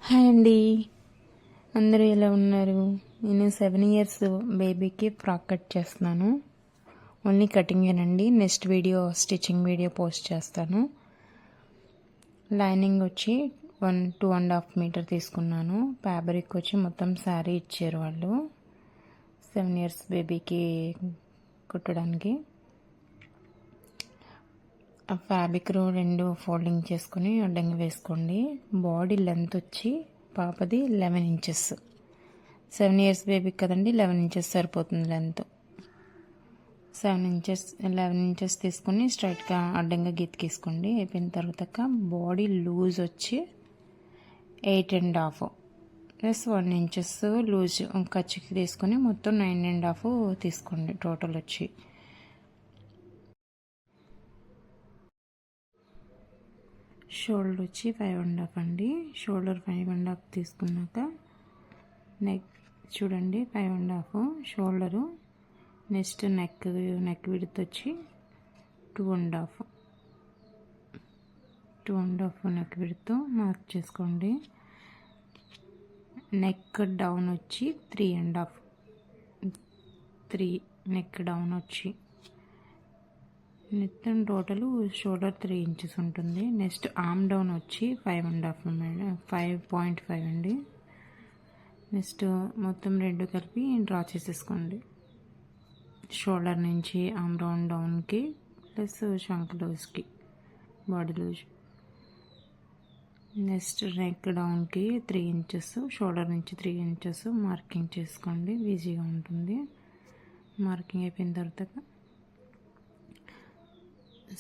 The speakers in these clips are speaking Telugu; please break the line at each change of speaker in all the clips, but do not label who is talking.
హాయ్ అండి, అందరూ ఎలా ఉన్నారు? నేను 7 ఇయర్స్ బేబీకి ఫ్రాక్ కట్ చేస్తున్నాను. ఓన్లీ కటింగేనండి. Next video stitching video post చేస్తాను. లైనింగ్ వచ్చి 2.5 మీటర్ తీసుకున్నాను. ఫ్యాబ్రిక్ వచ్చి మొత్తం శారీ ఇచ్చారు వాళ్ళు 7 ఇయర్స్ బేబీకి కుట్టడానికి. ఆ ఫ్యాబ్రిక్ 2 ఫోల్డింగ్ చేసుకుని అడ్డంగా వేసుకోండి. బాడీ లెంత్ వచ్చి పాపది 11 ఇంచెస్. 7 ఇయర్స్ బేబీకి కదండి, 11 ఇంచెస్ సరిపోతుంది లెంత్. 11 ఇంచెస్ తీసుకుని స్ట్రైట్గా అడ్డంగా గీతకేసుకోండి. అయిపోయిన తర్వాత బాడీ లూజ్ వచ్చి 8.5 ప్లస్ 1 ఇంచెస్ లూజ్ ఖర్చుకి తీసుకొని మొత్తం 9.5 తీసుకోండి టోటల్ వచ్చి. షోల్డర్ వచ్చి 5.5 అండి. షోల్డర్ 5.5 తీసుకున్నాక నెక్ చూడండి 5.5 షోల్డరు. నెక్స్ట్ నెక్ విడ్త్ వచ్చి 2.5 నెక్ విడ్త్ మార్క్ చేసుకోండి. నెక్ డౌన్ వచ్చి 3 నెక్ డౌన్ వచ్చి మొత్తం టోటల్ షోల్డర్ 3 ఇంచెస్ ఉంటుంది. నెక్స్ట్ ఆర్మ్ డౌన్ వచ్చి 5.5 అండి. నెక్స్ట్ మొత్తం 2 కలిపి డ్రా చేసేసుకోండి. షోల్డర్ నుంచి ఆర్మ్ డౌన్కి ప్లస్ షంక్ లూజ్కి బాడీ లూజ్. నెక్స్ట్ నెక్ డౌన్కి 3 ఇంచెస్, షోల్డర్ నుంచి 3 ఇంచెస్ మార్కింగ్ చేసుకోండి, ఈజీగా ఉంటుంది. మార్కింగ్ అయిపోయిన తర్వాత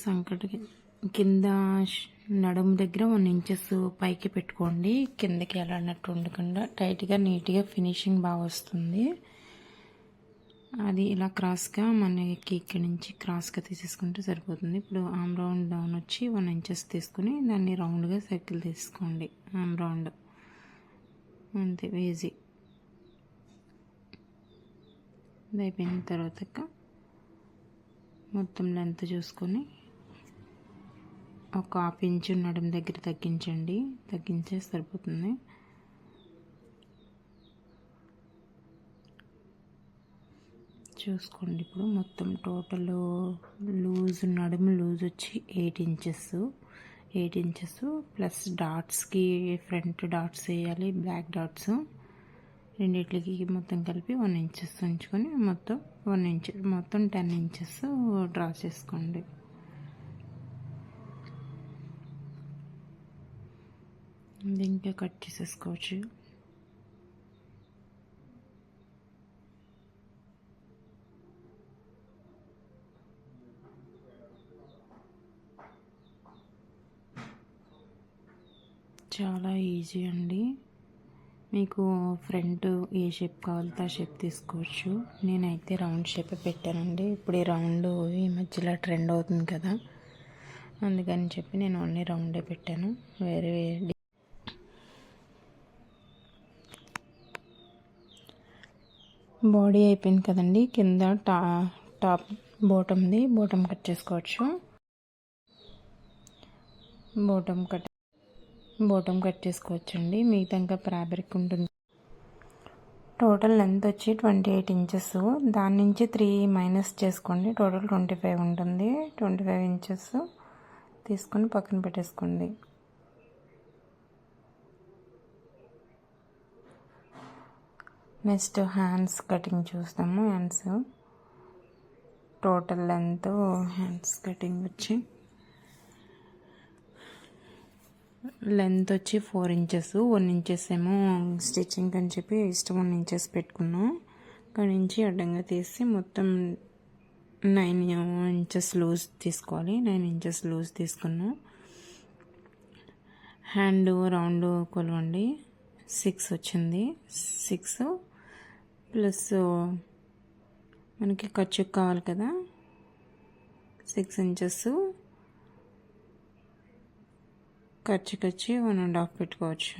సంకటికి కింద నడుము దగ్గర 1 ఇంచెస్ పైకి పెట్టుకోండి. కిందకి ఎలాడినట్టు ఉండకుండా టైట్గా నీట్గా ఫినిషింగ్ బాగా వస్తుంది. అది ఇలా క్రాస్గా మనకి ఇక్కడి నుంచి క్రాస్గా తీసేసుకుంటే సరిపోతుంది. ఇప్పుడు ఆర్మ్ రౌండ్ డౌన్ వచ్చి 1 ఇంచెస్ తీసుకుని దాన్ని రౌండ్గా సర్కిల్ తీసుకోండి. ఆర్మ్ రౌండ్ అంతే, ఈజీ. ఇది అయిపోయిన తర్వాత మొత్తం లెంత్ చూసుకొని ఒక 1/2 ఇంచు నడుము దగ్గర తగ్గించే సరిపోతుంది. చూసుకోండి. ఇప్పుడు మొత్తం టోటల్ లూజ్ నడుము లూజ్ వచ్చి 8 ఇంచెస్ ప్లస్ డాట్స్కి ఫ్రంట్ డాట్స్ వేయాలి, బ్లాక్ డాట్స్ రెండిట్లకి మొత్తం కలిపి 1 ఇంచెస్ ఉంచుకొని మొత్తం 1 ఇంచ్ మొత్తం 10 ఇంచెస్ డ్రా చేసుకోండి. ఇంకా కట్ చేసేసుకోవచ్చు. చాలా ఈజీ అండి. మీకు ఫ్రంట్ ఏ షేప్ కావాలంటే ఆ షేప్ తీసుకోవచ్చు. నేనైతే రౌండ్ షేప్ పెట్టానండి. ఇప్పుడు ఈ రౌండ్ ఈ మధ్యలో ట్రెండ్ అవుతుంది కదా, అందుకని చెప్పి నేను ఓన్లీ రౌండే పెట్టాను. వేరే బాడీ అయిపోయింది కదండి. కింద టాప్ బోటం కట్ చేసుకోవచ్చు. బోటం కట్ చేసుకోవచ్చండి. మిగతా ఇంకా ఫ్యాబ్రిక్ ఉంటుంది. టోటల్ లెంత్ వచ్చి 28 ఇంచెస్. దాని నుంచి 3 మైనస్ చేసుకోండి, టోటల్ 25 ఉంటుంది. 25 ఇంచెస్ తీసుకొని పక్కన పెట్టేసుకోండి. నెక్స్ట్ హ్యాండ్స్ కటింగ్ చూస్తాము. టోటల్ లెంత్ హ్యాండ్స్ కటింగ్ వచ్చి 4 ఇంచెస్. 1 ఇంచెస్ ఏమో స్టిచ్చింగ్ అని చెప్పి 1 ఇంచెస్ పెట్టుకున్నాం. అక్కడి నుంచి అడ్డంగా తీసి మొత్తం 9 ఇంచెస్ లూజ్ తీసుకోవాలి. 9 ఇంచెస్ లూజ్ తీసుకున్నాం. హ్యాండ్ రౌండ్ కొలవండి. 6 వచ్చింది. 6 ప్లస్ మనకి ఖర్చుకు కావాలి కదా, 6 ఇంచెస్ ఖర్చుకి వచ్చి 1.5 పెట్టుకోవచ్చు.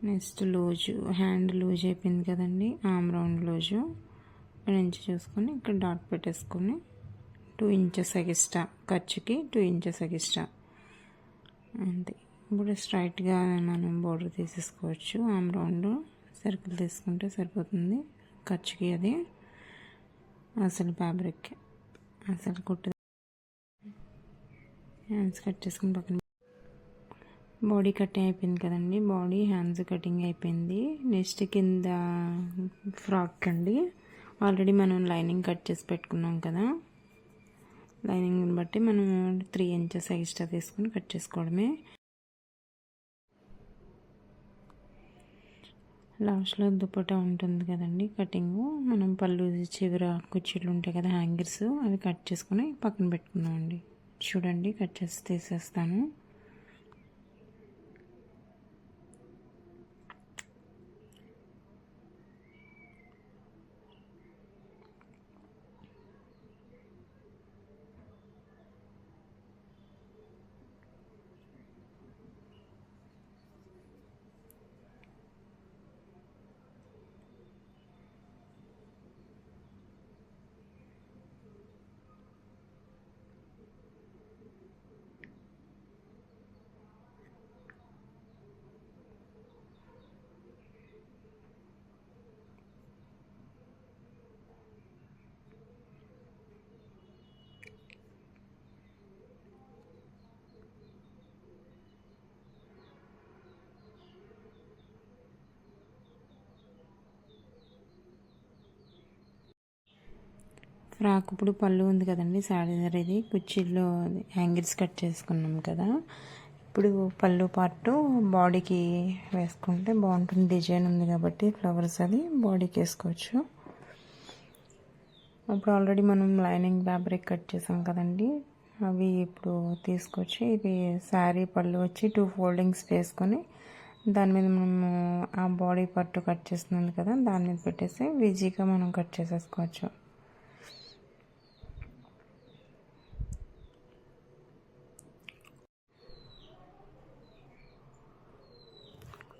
నెక్స్ట్ లూజు, హ్యాండ్ లూజ్ అయిపోయింది కదండి. ఆర్మ్ రౌండ్ లూజు నుంచి చూసుకొని ఇక్కడ డాట్ పెట్టేసుకొని 2 ఇంచెస్ ఎక్స్ట్రా, ఖర్చుకి 2 ఇంచెస్ ఎక్స్ట్రా అంతే. ఇప్పుడు స్ట్రైట్గా మనం బోర్డర్ తీసేసుకోవచ్చు. ఆమ్ రౌండ్ సర్కిల్ తీసుకుంటే సరిపోతుంది. ఖర్చుకి అది అసలు ఫ్యాబ్రిక్ అసలు కుట్టు హ్యాండ్స్ కట్ చేసుకుని పక్కన. బాడీ కటింగ్ అయిపోయింది కదండి, బాడీ హ్యాండ్స్ కటింగ్ అయిపోయింది. నెక్స్ట్ కింద ఫ్రాక్ అండి. ఆల్రెడీ మనం లైనింగ్ కట్ చేసి పెట్టుకున్నాం కదా, లైనింగ్ని బట్టి మనం 3 ఇంచెస్ ఎక్స్ట్రా తీసుకొని కట్ చేసుకోవడమే. లాస్ట్లో దుపట్టా ఉంటుంది కదండి కటింగ్, మనం పళ్ళు చివర కుర్చీలు ఉంటాయి కదా హ్యాంగర్స్, అవి కట్ చేసుకొని పక్కన పెట్టుకుందామండి. చూడండి కట్ చేసి తీసేస్తాను. ఫ్రాక్ ఇప్పుడు పళ్ళు ఉంది కదండి, శారీది కుర్చీల్లో హ్యాంగిల్స్ కట్ చేసుకున్నాం కదా. ఇప్పుడు పళ్ళు పార్టు బాడీకి వేసుకుంటే బాగుంటుంది. డిజైన్ ఉంది కాబట్టి ఫ్లవర్స్ అది బాడీకి వేసుకోవచ్చు. ఇప్పుడు ఆల్రెడీ మనం లైనింగ్ ఫ్యాబ్రిక్ కట్ చేసాం కదండి, అవి ఇప్పుడు తీసుకొచ్చి ఇది శారీ పళ్ళు వచ్చి 2 ఫోల్డింగ్స్ వేసుకొని దాని మీద మనము ఆ బాడీ పార్ట్ కట్ చేస్తుంది కదా దాని మీద పెట్టేసి ఈజీగా మనం కట్ చేసేసుకోవచ్చు.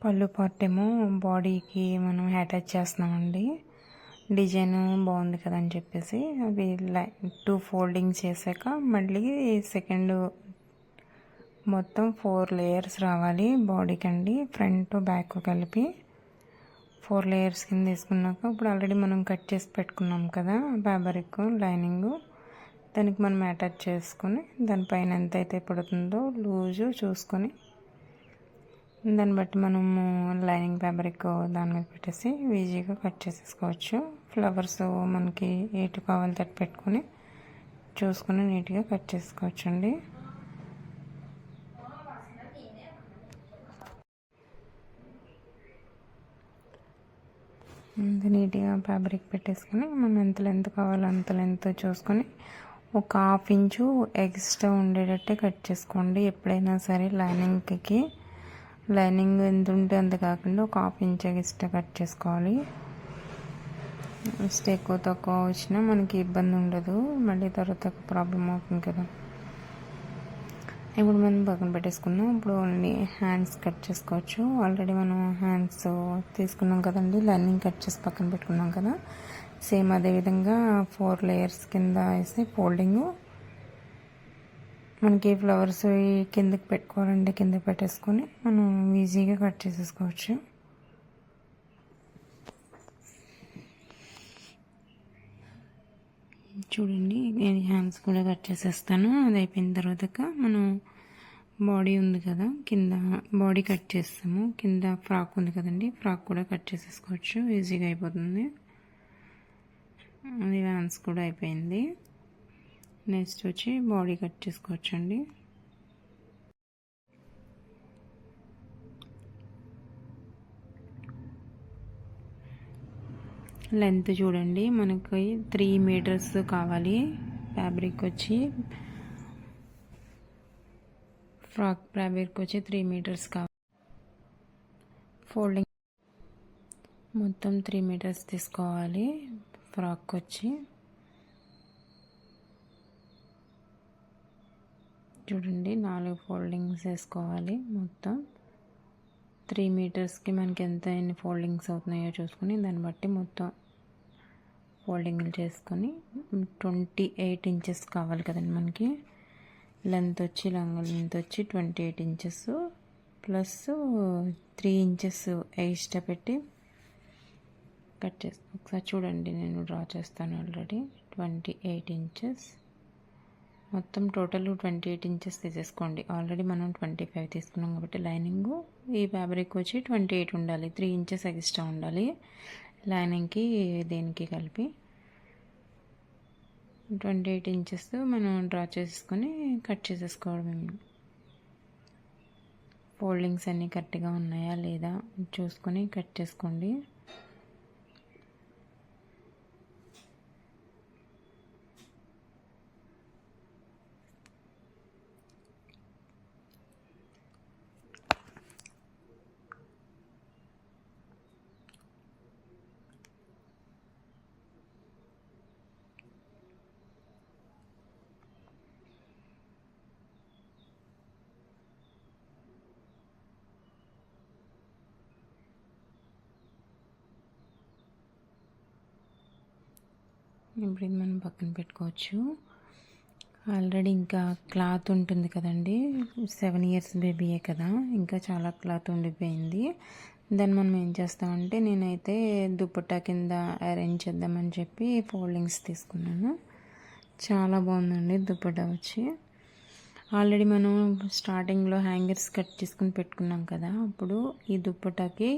పళ్ళు పార్ట్ ఏమో బాడీకి మనం అటాచ్ చేస్తున్నామండి. డిజైన్ బాగుంది కదా అని చెప్పేసి అవి 2 ఫోల్డింగ్స్ చేశాక మళ్ళీ సెకండ్ మొత్తం 4 లేయర్స్ రావాలి బాడీకి అండి, ఫ్రంట్ బ్యాక్ కలిపి 4 లేయర్స్ కింద తీసుకున్నాక ఇప్పుడు ఆల్రెడీ మనం కట్ చేసి పెట్టుకున్నాం కదా ఫ్యాబ్రిక్ లైనింగ్, దానికి మనం అటాచ్ చేసుకొని దానిపైన ఎంత అయితే పడుతుందో లూజు చూసుకొని దాన్ని బట్టి మనము లైనింగ్ ఫ్యాబ్రిక్ దాని మీద పెట్టేసి ఈజీగా కట్ చేసేసుకోవచ్చు. ఫ్లవర్స్ మనకి ఎటు కావాలి తట్టు పెట్టుకొని చూసుకొని నీట్గా కట్ చేసుకోవచ్చు అండి. నీట్గా ఫ్యాబ్రిక్ పెట్టేసుకొని మనం ఎంత లెంత్ కావాలో అంత లెంత్ చూసుకొని ఒక 1/2 ఇంచు ఎక్స్ట్రా ఉండేటట్టే కట్ చేసుకోండి. ఎప్పుడైనా సరే లైనింగ్ ఎంత ఉంటే అంత కాకుండా ఒక 1/2 ఇంచ్ ఎక్స్ట్రా కట్ చేసుకోవాలి. ఎక్కువ తక్కువ వచ్చినా మనకి ఇబ్బంది ఉండదు, మళ్ళీ తర్వాత ప్రాబ్లం అవుతుంది కదా. ఇప్పుడు మనం పక్కన పెట్టేసుకున్నాం. ఇప్పుడు ఓన్లీ హ్యాండ్స్ కట్ చేసుకోవచ్చు. ఆల్రెడీ మనం హ్యాండ్స్ తీసుకున్నాం కదండి, లైనింగ్ కట్ చేసి పక్కన పెట్టుకున్నాం కదా, సేమ్ అదేవిధంగా 4 లేయర్స్ కింద వేసి ఫోల్డింగ్ మనకి ఫ్లవర్స్ కిందకి పెట్టుకోవాలంటే కింద పెట్టేసుకొని మనం ఈజీగా కట్ చేసేసుకోవచ్చు. చూడండి నేను హ్యాండ్స్ కూడా కట్ చేసేస్తాను. అది అయిపోయిన తర్వాత మనం బాడీ ఉంది కదా కింద బాడీ కట్ చేస్తాము. కింద ఫ్రాక్ ఉంది కదండి, ఫ్రాక్ కూడా కట్ చేసేసుకోవచ్చు, ఈజీగా అయిపోతుంది. అది హ్యాండ్స్ కూడా అయిపోయింది. నెక్స్ట్ వచ్చి బాడీ కట్ చేసుకోవచ్చు అండి. లెంత్ చూడండి మనకి 3 మీటర్స్ కావాలి. ఫ్యాబ్రిక్ వచ్చి ఫ్రాక్ ఫ్యాబ్రిక్ వచ్చి 3 మీటర్స్ కావాలి. ఫోల్డింగ్ మొత్తం 3 మీటర్స్ తీసుకోవాలి. ఫ్రాక్ వచ్చి చూడండి 4 ఫోల్డింగ్స్ వేసుకోవాలి. మొత్తం 3 మీటర్స్కి మనకి ఎంత ఎన్ని ఫోల్డింగ్స్ అవుతున్నాయో చూసుకుని దాన్ని బట్టి మొత్తం ఫోల్డింగ్లు చేసుకొని 28 ఇంచెస్ కావాలి కదండి మనకి. లెంత్ వచ్చి లెంత్ వచ్చి 28 ఇంచెస్ ప్లస్ 3 ఇంచెస్ ఎక్స్ట్రా పెట్టి కట్ చేస్తాను. ఒకసారి చూడండి, నేను డ్రా చేస్తాను. ఆల్రెడీ 28 ఇంచెస్ మొత్తం టోటల్ 28 ఇంచెస్ తీసేసుకోండి. ఆల్రెడీ మనం 25 తీసుకున్నాం కాబట్టి లైనింగ్ ఈ ఫ్యాబ్రిక్ వచ్చి 28 ఉండాలి. 3 ఇంచెస్ ఎక్స్ట్రా ఉండాలి లైనింగ్కి దేనికి కలిపి. 28 ఇంచెస్ మనం డ్రా చేసుకొని కట్ చేసేసుకోవడం. ఫోల్డింగ్స్ అన్నీ కరెక్ట్గా ఉన్నాయా లేదా చూసుకొని కట్ చేసుకోండి. ఇప్పుడు ఇది మనం పక్కన పెట్టుకోవచ్చు. ఆల్రెడీ ఇంకా క్లాత్ ఉంటుంది కదండి, 7 ఇయర్స్ బేబీయే కదా, ఇంకా చాలా క్లాత్ ఉండిపోయింది. దాన్ని మనం ఏం చేస్తామంటే, నేనైతే దుపట్టా కింద అరేంజ్ చేద్దామని చెప్పి ఫోల్డింగ్స్ తీసుకున్నాను. చాలా బాగుందండి దుపట్టా వచ్చి. ఆల్రెడీ మనం స్టార్టింగ్లో హ్యాంగర్స్ కట్ చేసుకుని పెట్టుకున్నాం కదా, అప్పుడు ఈ దుపట్టాకి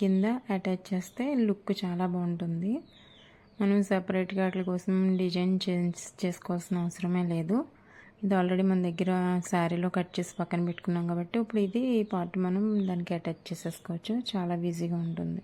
కింద అటాచ్ చేస్తే లుక్ చాలా బాగుంటుంది. మనం సపరేట్గా వాటి కోసం డిజైన్ చేసుకోవాల్సిన అవసరమే లేదు. ఇది ఆల్రెడీ మన దగ్గర శారీలో కట్ చేసి పక్కన పెట్టుకున్నాం కాబట్టి ఇప్పుడు ఇది ఈ పార్ట్ మనం దానికి అటాచ్ చేసేసుకోవచ్చు. చాలా ఈజీగా ఉంటుంది.